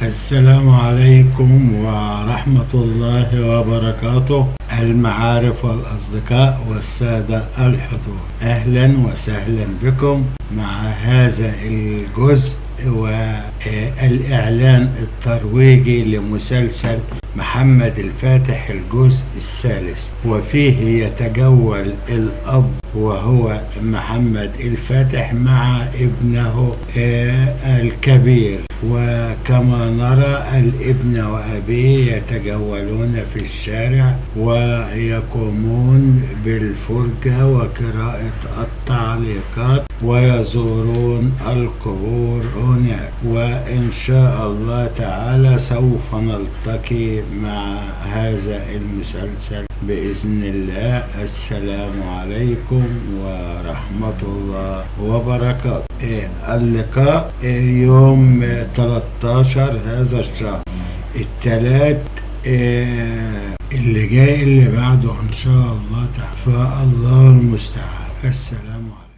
السلام عليكم ورحمة الله وبركاته. المعارف والأصدقاء والسادة الحضور، أهلا وسهلا بكم مع هذا الجزء والإعلان الترويجي لمسلسل محمد الفاتح الجزء الثالث، وفيه يتجول الأب وهو محمد الفاتح مع ابنه الكبير، وكما نرى الابن وأبيه يتجولون في الشارع ويقومون بالفرجة وقراءة التعليقات ويزورون القبور هناك، وإن شاء الله تعالى سوف نلتقي مع هذا المسلسل بإذن الله. السلام عليكم ورحمة الله وبركاته. اللقاء يوم 13 هذا الشهر، الثلاث اللي جاي اللي بعده إن شاء الله تعالى، فالله المستعان. السلام عليكم.